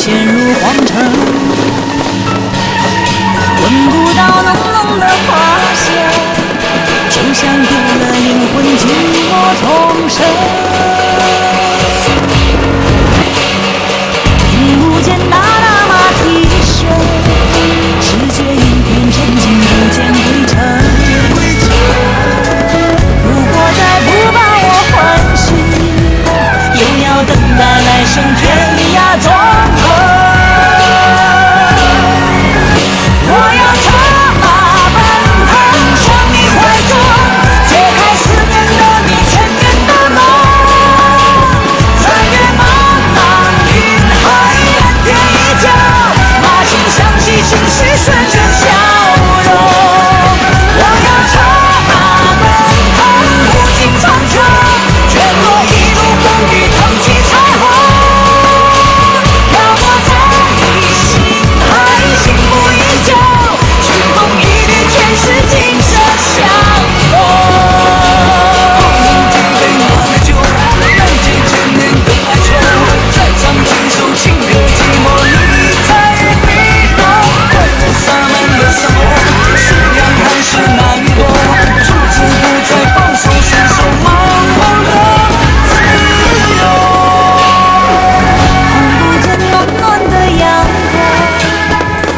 陷入荒城，闻不到浓浓的花香，就像丢了灵魂，寂寞重生。听不见那拉马蹄声，世界一片沉静，不见归程。如果再不把我唤醒，又要等待来生天涯纵横。我要策马奔腾，向你怀中，解开思念的谜，千年的梦。穿越茫茫云海，任天一角，马心响起，情绪旋转笑容。我要策马奔腾，无尽苍穹，卷落一路风雨，腾起彩虹。漂泊在你心海，幸福依旧，寻风一缕，前世今生相逢。几杯暖的酒，燃尽千年的哀愁，再唱几首情歌，寂寞你才会懂。快乐洒满了伤口，是凉还是难过？初次不再放手，伸手茫茫的自由。看不见暖暖的阳光，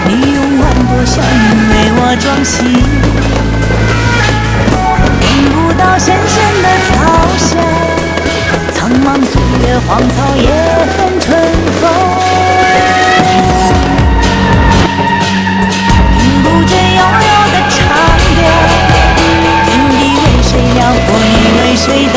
你用万朵祥云为我装饰，闻不到咸咸的草香，苍茫岁月，荒草也分春风。听不见悠悠的长调，天地为谁辽阔，你为谁等？